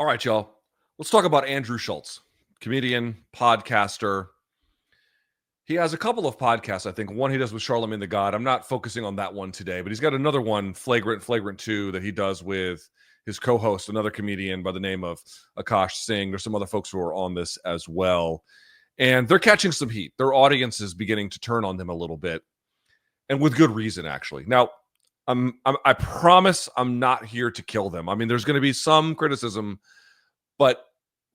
All right, y'all. Let's talk about Andrew Schulz, comedian, podcaster. He has a couple of podcasts, I think. One he does with Charlemagne the God. I'm not focusing on that one today, but he's got another one, Flagrant 2, that he does with his co-host, another comedian by the name of Akash Singh. There's some other folks who are on this as well. And they're catching some heat. Their audience is beginning to turn on them a little bit. And with good reason, actually. Now, I promise I'm not here to kill them. I mean, there's going to be some criticism, but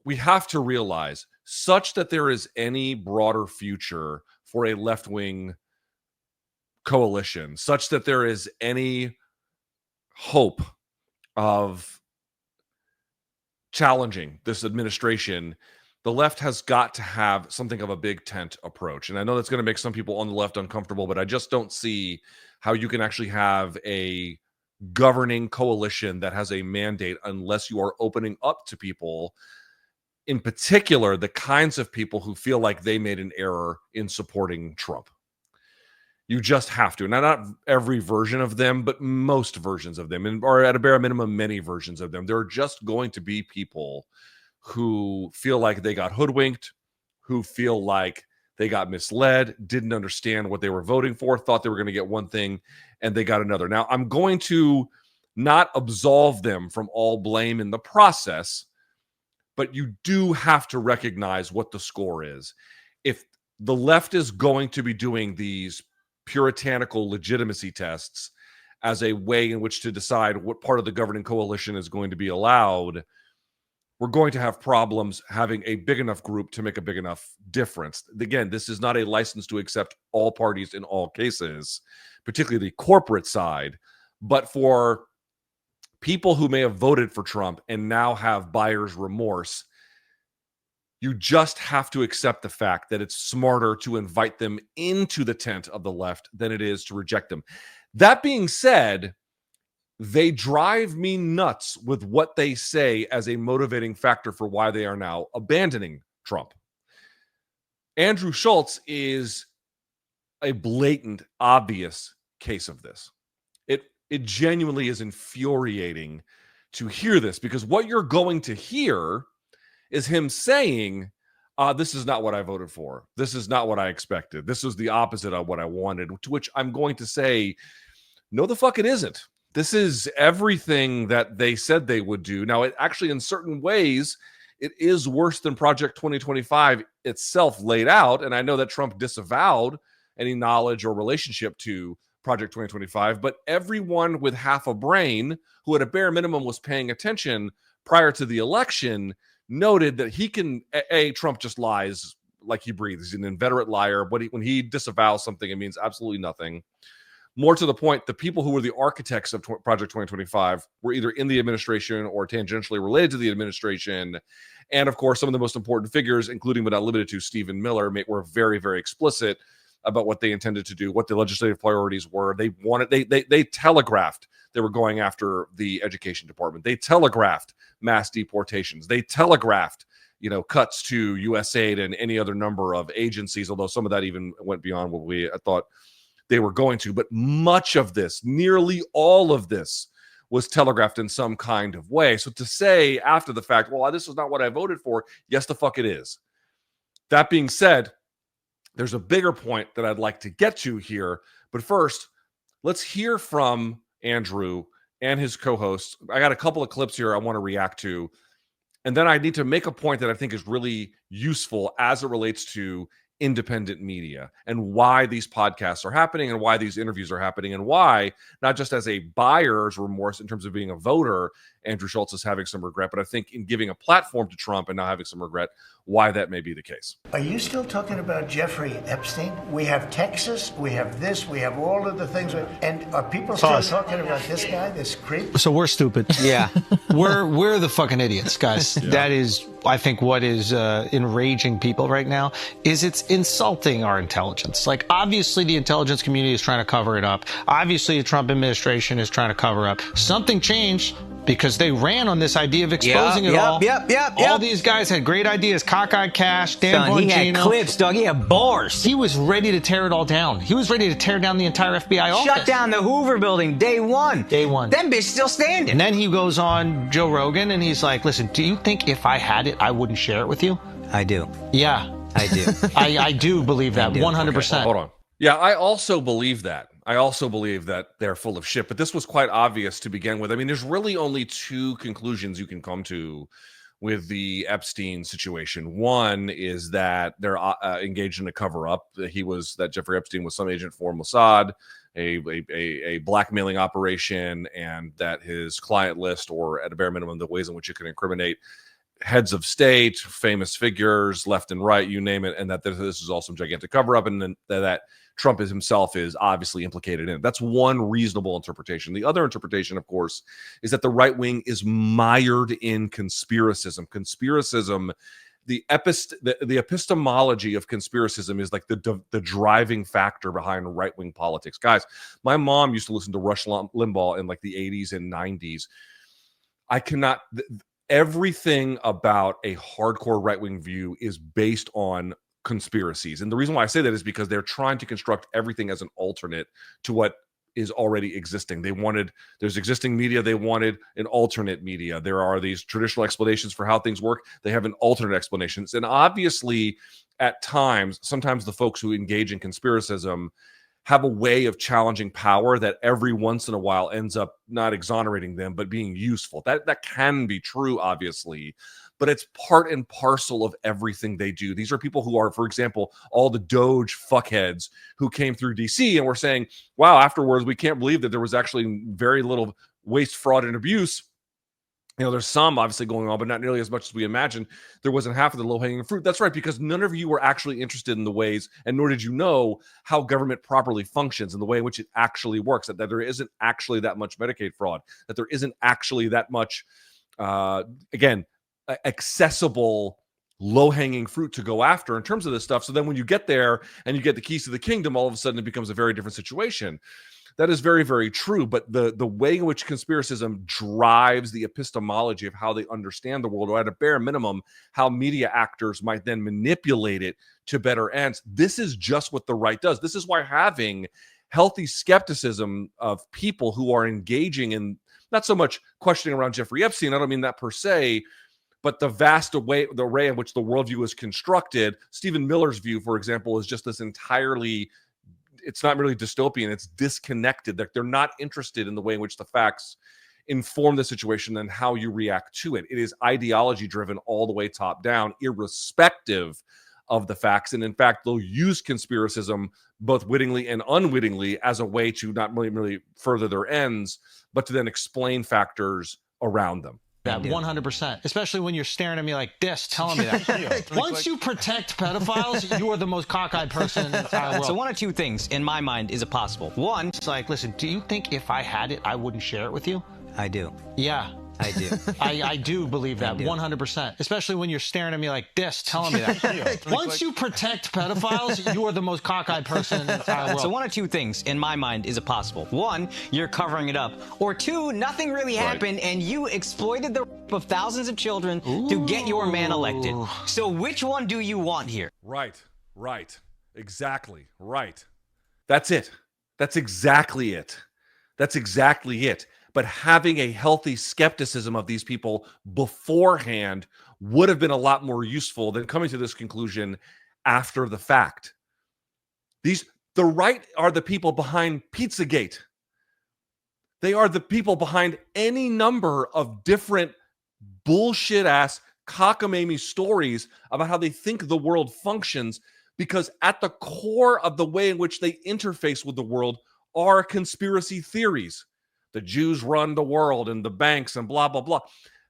we have to realize, such that there is any broader future for a left-wing coalition, such that there is any hope of challenging this administration, the left has got to have something of a big tent approach. And I know that's going to make some people on the left uncomfortable, but I just don't see how you can actually have a governing coalition that has a mandate unless you are opening up to people, in particular, the kinds of people who feel like they made an error in supporting Trump. You just have to. Now, not every version of them, but most versions of them, or at a bare minimum, many versions of them. There are just going to be people who feel like they got hoodwinked, who feel like they got misled, didn't understand what they were voting for, thought they were going to get one thing, and they got another. Now, I'm going to not absolve them from all blame in the process, but you do have to recognize what the score is. If the left is going to be doing these puritanical legitimacy tests as a way in which to decide what part of the governing coalition is going to be allowed, we're going to have problems having a big enough group to make a big enough difference. Again, this is not a license to accept all parties in all cases, particularly the corporate side, but for people who may have voted for Trump and now have buyer's remorse, you just have to accept the fact that it's smarter to invite them into the tent of the left than it is to reject them. That being said, they drive me nuts with what they say as a motivating factor for why they are now abandoning Trump. Andrew Schulz is a blatant, obvious case of this. It genuinely is infuriating to hear this, because what you're going to hear is him saying, this is not what I voted for. This is not what I expected. This was the opposite of what I wanted, to which I'm going to say, no, the fuck it isn't. This is everything that they said they would do. Now, it actually, in certain ways, it is worse than Project 2025 itself laid out. And I know that Trump disavowed any knowledge or relationship to Project 2025, but everyone with half a brain who at a bare minimum was paying attention prior to the election noted that Trump just lies like he breathes. He's an inveterate liar. When he disavows something, it means absolutely nothing. More to the point, the people who were the architects of Project 2025 were either in the administration or tangentially related to the administration. And of course, some of the most important figures, including but not limited to Stephen Miller, were very, very explicit about what they intended to do, what the legislative priorities were. They telegraphed they were going after the education department. They telegraphed mass deportations. They telegraphed, cuts to USAID and any other number of agencies, although some of that even went beyond what we thought they were going to. But much of this, nearly all of this, was telegraphed in some kind of way. So to say after the fact, well, this is not what I voted for, yes, the fuck it is. That being said, there's a bigger point that I'd like to get to here. But first, let's hear from Andrew and his co-hosts. I got a couple of clips here I want to react to. And then I need to make a point that I think is really useful as it relates to independent media and why these podcasts are happening and why these interviews are happening and why, not just as a buyer's remorse in terms of being a voter, Andrew Schulz is having some regret, but I think in giving a platform to Trump and now having some regret, why that may be the case. Are you still talking about Jeffrey Epstein? We have Texas, we have this, we have all of the things. And are people still talking about this guy, this creep? So we're stupid. Yeah. We're the fucking idiots, guys. Yeah. That is, I think, what is enraging people right now is it's insulting our intelligence. Like, obviously the intelligence community is trying to cover it up. Obviously the Trump administration is trying to cover up. Something changed. because they ran on this idea of exposing it all. All these guys had great ideas. Cockeyed Cash, Dan Bongino. He had clips, dog. He had bars. He was ready to tear it all down. He was ready to tear down the entire FBI office. Shut down the Hoover building day one. Day one. That bitch still standing. And then he goes on Joe Rogan and he's like, listen, do you think if I had it, I wouldn't share it with you? I do. Yeah. I do. I do believe that, 100%. Okay, hold on. Yeah, I also believe that. I also believe that they're full of shit, but this was quite obvious to begin with. I mean, there's really only two conclusions you can come to with the Epstein situation. One is that they're engaged in a cover-up. That Jeffrey Epstein was some agent for Mossad, a blackmailing operation, and that his client list, or at a bare minimum, the ways in which it can incriminate heads of state, famous figures, left and right, you name it, and that this is all some gigantic cover-up, and then that Trump himself is obviously implicated in it. That's one reasonable interpretation. The other interpretation, of course, is that the right wing is mired in conspiracism. Conspiracism, the epistemology of conspiracism is like the driving factor behind right-wing politics. Guys, my mom used to listen to Rush Limbaugh in like the 80s and 90s. Everything about a hardcore right-wing view is based on conspiracies. And the reason why I say that is because they're trying to construct everything as an alternate to what is already existing. There's existing media, they wanted an alternate media. There are these traditional explanations for how things work. They have an alternate explanations. And obviously, at times, sometimes the folks who engage in conspiracism have a way of challenging power that every once in a while ends up not exonerating them, but being useful. That can be true, obviously, but it's part and parcel of everything they do. These are people who are, for example, all the Doge fuckheads who came through DC and were saying, wow, afterwards, we can't believe that there was actually very little waste, fraud, and abuse. There's some obviously going on, but not nearly as much as we imagined. There wasn't half of the low-hanging fruit. That's right, because none of you were actually interested in the ways, and nor did you know how government properly functions and the way in which it actually works, that there isn't actually that much Medicaid fraud, that there isn't actually that much, accessible low-hanging fruit to go after in terms of this stuff. So then when you get there and you get the keys to the kingdom, all of a sudden it becomes a very different situation. That is very, very true. But the way in which conspiracism drives the epistemology of how they understand the world, or at a bare minimum, how media actors might then manipulate it to better ends, this is just what the right does. This is why having healthy skepticism of people who are engaging in not so much questioning around Jeffrey Epstein, I don't mean that per se, but the array in which the worldview is constructed. Stephen Miller's view, for example, is just this entirely, it's not really dystopian, it's disconnected. They're not interested in the way in which the facts inform the situation and how you react to it. It is ideology driven all the way top down, irrespective of the facts. And in fact, they'll use conspiracism both wittingly and unwittingly as a way to not really further their ends, but to then explain factors around them. That 100%, especially when you're staring at me like this, telling me that. Once you protect pedophiles, you are the most cockeyed person in the entire world. So one of two things, in my mind, is it possible. One, it's like, listen, do you think if I had it, I wouldn't share it with you? I do. Yeah. I do. I do believe that, 100%, especially when you're staring at me like this, telling me that. Once you protect pedophiles, you are the most cockeyed person in the entire world. So one of two things, in my mind, is it possible. One, you're covering it up. Or two, nothing really happened, and you exploited the rape of thousands of children to get your man elected. So which one do you want here? Right. Exactly. Right. That's it. That's exactly it. But having a healthy skepticism of these people beforehand would have been a lot more useful than coming to this conclusion after the fact. The right are the people behind Pizzagate. They are the people behind any number of different bullshit-ass cockamamie stories about how they think the world functions, because at the core of the way in which they interface with the world are conspiracy theories. The Jews run the world and the banks and blah, blah, blah.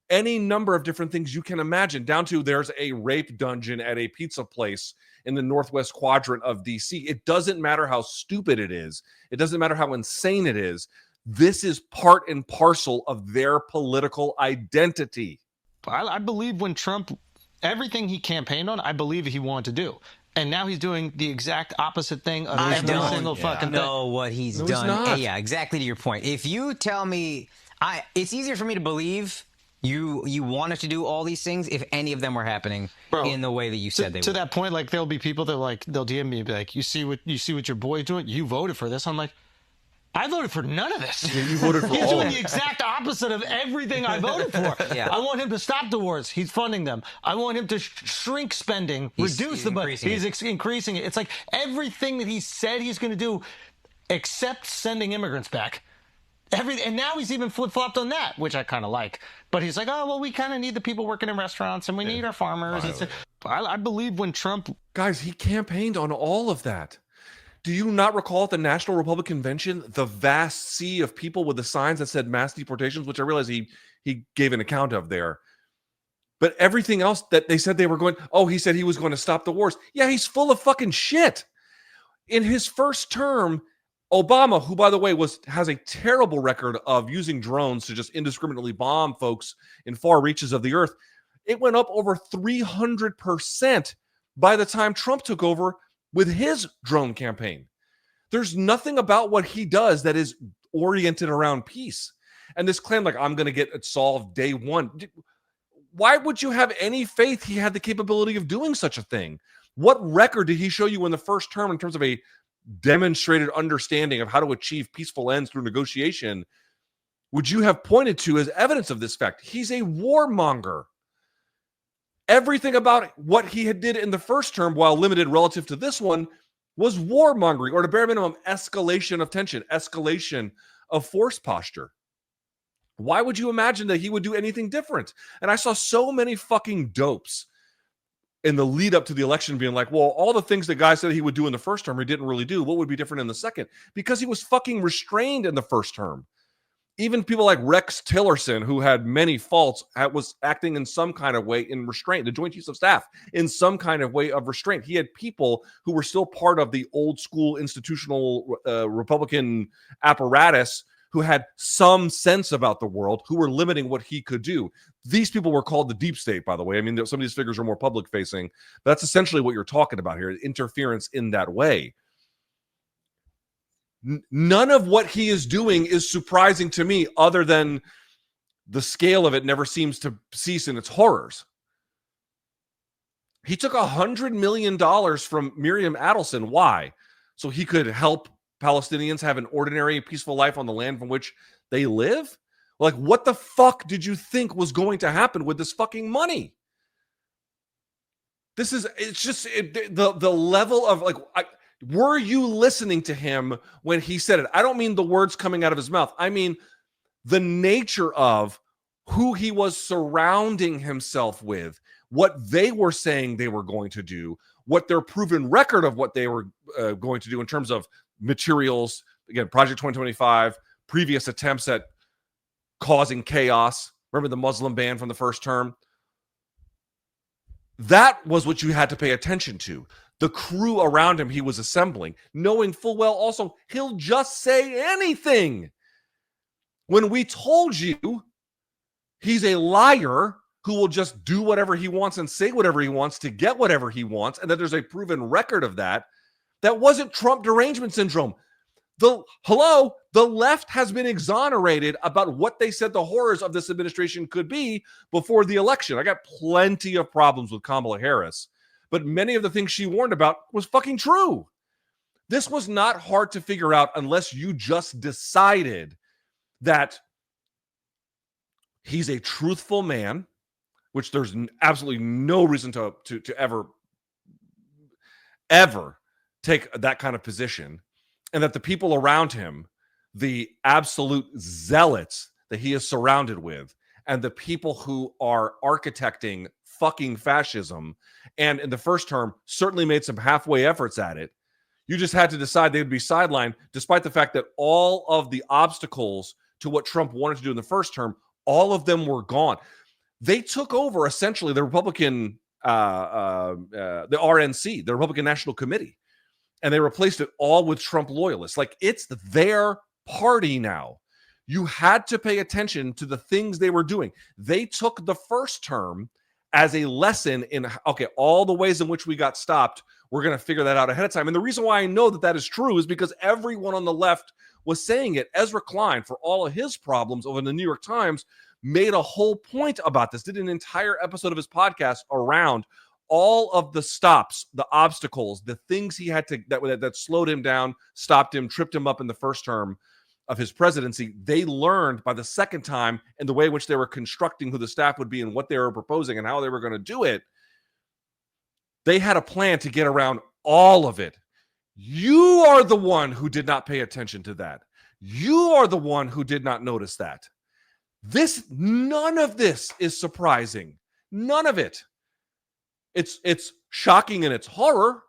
Any number of different things you can imagine, down to there's a rape dungeon at a pizza place in the northwest quadrant of DC. It doesn't matter how stupid it is. It doesn't matter how insane it is. This is part and parcel of their political identity. I believe when Trump, everything he campaigned on, I believe he wanted to do. And now he's doing the exact opposite thing of every single fucking thing. Know what he's done. He's not. Yeah, exactly to your point. If you tell me It's easier for me to believe you wanted to do all these things if any of them were happening in the way that you said they were. To that point, like there'll be people that they'll DM me and be like, you see what your boy's doing? You voted for this. I'm like, I voted for none of this. Yeah, you voted for He's all doing of the exact opposite of everything I voted for. Yeah. I want him to stop the wars. He's funding them. I want him to shrink spending, reduce the budget. He's increasing it. It's like everything that he said he's going to do, except sending immigrants back. And now he's even flip-flopped on that, which I kind of like. But he's like, oh, well, we kind of need the people working in restaurants, and we need our farmers. I believe when Trump... Guys, he campaigned on all of that. Do you not recall at the National Republican Convention, the vast sea of people with the signs that said mass deportations, which I realize he gave an account of there. But everything else that they said they were going... Oh, he said he was going to stop the wars. Yeah, he's full of fucking shit. In his first term... Obama, who, by the way, has a terrible record of using drones to just indiscriminately bomb folks in far reaches of the earth, it went up over 300% by the time Trump took over with his drone campaign. There's nothing about what he does that is oriented around peace. And this claim, like, I'm going to get it solved day one. Why would you have any faith he had the capability of doing such a thing? What record did he show you in the first term in terms of a demonstrated understanding of how to achieve peaceful ends through negotiation would you have pointed to as evidence of this fact? He's a warmonger. Everything about what he had did in the first term, while limited relative to this one, was warmongering, or at a bare minimum, escalation of tension, escalation of force posture. Why would you imagine that he would do anything different? And I saw so many fucking dopes in the lead up to the election being like, well, all the things the guy said he would do in the first term, he didn't really do. What would be different in the second? Because he was fucking restrained in the first term. Even people like Rex Tillerson, who had many faults, was acting in some kind of way in restraint. The Joint Chiefs of Staff in some kind of way of restraint. He had people who were still part of the old school institutional Republican apparatus who had some sense about the world, who were limiting what he could do. These people were called the deep state, by the way. I mean, some of these figures are more public facing. That's essentially what you're talking about here, interference in that way. None of what he is doing is surprising to me, other than the scale of it never seems to cease in its horrors. He took $100 million from Miriam Adelson. Why? So he could help Palestinians have an ordinary, peaceful life on the land from which they live? Like, what the fuck did you think was going to happen with this fucking money? It's just the level of, like, were you listening to him when he said it? I don't mean the words coming out of his mouth. I mean the nature of who he was surrounding himself with, what they were saying they were going to do, what their proven record of what they were going to do in terms of materials, again, Project 2025, previous attempts at causing chaos. Remember the Muslim ban from the first term? That was what you had to pay attention to. The crew around him he was assembling, knowing full well also he'll just say anything. When we told you he's a liar who will just do whatever he wants and say whatever he wants to get whatever he wants, and that there's a proven record of that, that wasn't Trump derangement syndrome. The left has been exonerated about what they said the horrors of this administration could be before the election. I got plenty of problems with Kamala Harris, but many of the things she warned about was fucking true. This was not hard to figure out unless you just decided that he's a truthful man, which there's absolutely no reason to ever take that kind of position, and that the people around him, the absolute zealots that he is surrounded with, and the people who are architecting fucking fascism, and in the first term certainly made some halfway efforts at it, you just had to decide they would be sidelined, despite the fact that all of the obstacles to what Trump wanted to do in the first term, all of them were gone. They took over essentially the Republican, the RNC, the Republican National Committee, and they replaced it all with Trump loyalists. Like, it's their party now. You had to pay attention to the things they were doing. They took the first term as a lesson in, okay, all the ways in which we got stopped, we're going to figure that out ahead of time. And the reason why I know that that is true is because everyone on the left was saying it. Ezra Klein, for all of his problems over in the New York Times, made a whole point about this, did an entire episode of his podcast around all of the stops, the obstacles, the things he had to, that slowed him down, stopped him, tripped him up in the first term of his presidency. They learned by the second time, and the way in which they were constructing who the staff would be and what they were proposing and how they were going to do it, they had a plan to get around all of it. You are the one who did not pay attention to that. You are the one who did not notice that. None of this is surprising. None of it. It's shocking and it's horror,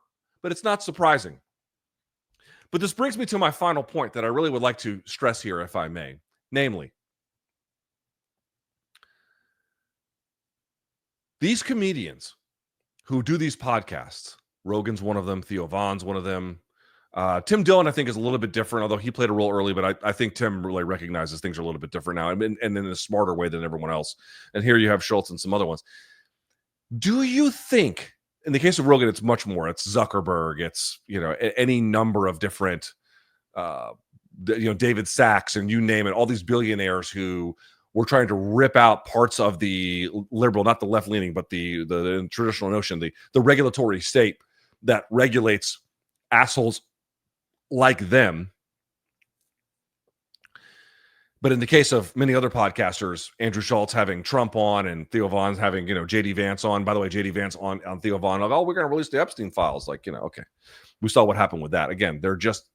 but it's not surprising. But this brings me to my final point that I really would like to stress here, if I may. Namely, these comedians who do these podcasts, Rogan's one of them, Theo Von's one of them. Tim Dillon, I think, is a little bit different, although he played a role early, but I think Tim really recognizes things are a little bit different now, and in a smarter way than everyone else. And here you have Schulz and some other ones. Do you think, in the case of Rogan, it's much more, it's Zuckerberg, it's, any number of different, David Sachs, and you name it, all these billionaires who were trying to rip out parts of the liberal, not the left-leaning, but the traditional notion, the regulatory state that regulates assholes like them. But in the case of many other podcasters, Andrew Schulz having Trump on and Theo Von's having, J.D. Vance on. By the way, J.D. Vance on Theo Von. We're going to release the Epstein files. Okay. We saw what happened with that. Again, they're just,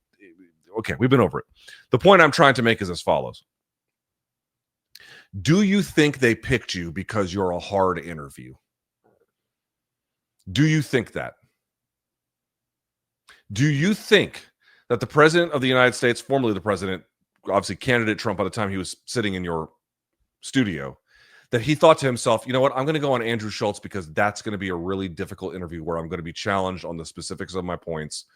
okay, we've been over it. The point I'm trying to make is as follows. Do you think they picked you because you're a hard interview? Do you think that? Do you think that the president of the United States, formerly the president, obviously candidate Trump by the time he was sitting in your studio, that he thought to himself, you know what, I'm going to go on Andrew Schulz because that's going to be a really difficult interview where I'm going to be challenged on the specifics of my points,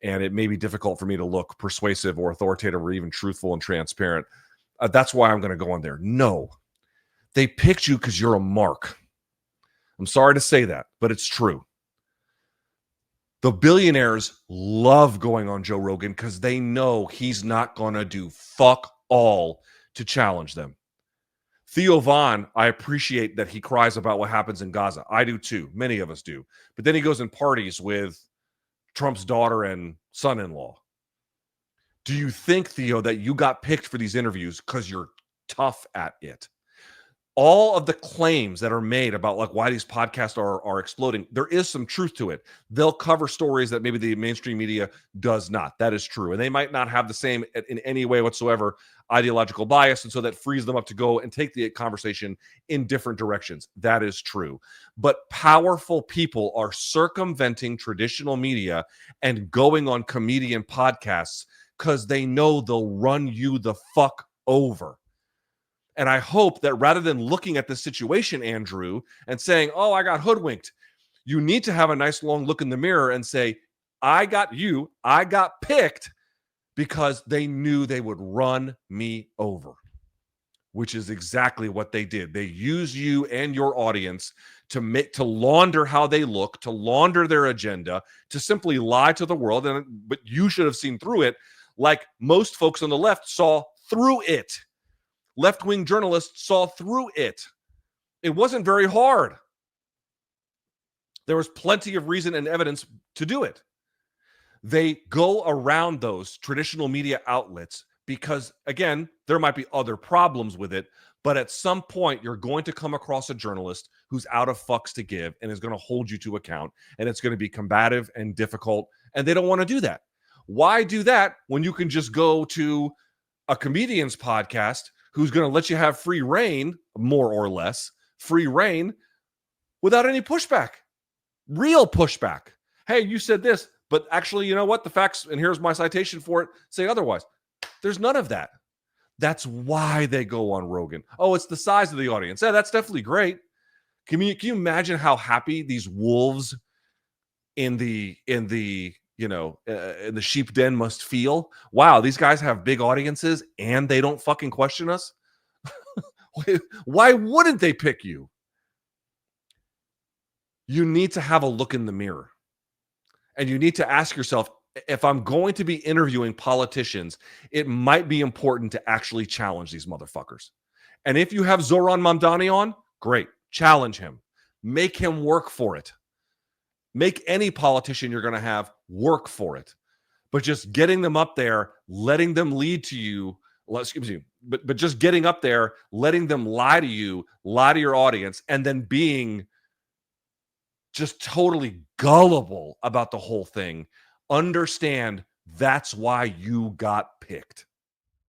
and it may be difficult for me to look persuasive or authoritative or even truthful and transparent. That's why I'm going to go on there. No, they picked you because you're a mark. I'm sorry to say that, but it's true. The billionaires love going on Joe Rogan because they know he's not going to do fuck all to challenge them. Theo Von, I appreciate that he cries about what happens in Gaza. I do too. Many of us do. But then he goes and parties with Trump's daughter and son-in-law. Do you think, Theo, that you got picked for these interviews because you're tough at it? All of the claims that are made about why these podcasts are exploding, there is some truth to it. They'll cover stories that maybe the mainstream media does not. That is true. And they might not have the same, in any way whatsoever, ideological bias. And so that frees them up to go and take the conversation in different directions. That is true. But powerful people are circumventing traditional media and going on comedian podcasts because they know they'll run you the fuck over. And I hope that rather than looking at this situation, Andrew, and saying, oh, I got hoodwinked, you need to have a nice long look in the mirror and say, I got picked because they knew they would run me over, which is exactly what they did. They used you and your audience to launder how they look, to launder their agenda, to simply lie to the world. But you should have seen through it, like most folks on the left saw through it. Left-wing journalists saw through it. It wasn't very hard. There was plenty of reason and evidence to do it. They go around those traditional media outlets because, again, there might be other problems with it, but at some point you're going to come across a journalist who's out of fucks to give and is going to hold you to account, and it's going to be combative and difficult, and they don't want to do that. Why do that when you can just go to a comedian's podcast who's going to let you have free reign, more or less, free reign, without any pushback, real pushback? Hey, you said this, but actually, you know what? The facts, and here's my citation for it, say otherwise. There's none of that. That's why they go on Rogan. Oh, it's the size of the audience. Yeah, that's definitely great. Can you imagine how happy these wolves in the sheep den must feel? Wow, these guys have big audiences and they don't fucking question us. Why wouldn't they pick you? You need to have a look in the mirror, and you need to ask yourself, if I'm going to be interviewing politicians, it might be important to actually challenge these motherfuckers. And if you have Zoran Mamdani on, great. Challenge him. Make him work for it. Make any politician you're going to have work for it. But just getting them up there, letting them lead to you, excuse me, but just getting up there, letting them lie to you, lie to your audience, and then being just totally gullible about the whole thing. Understand that's why you got picked.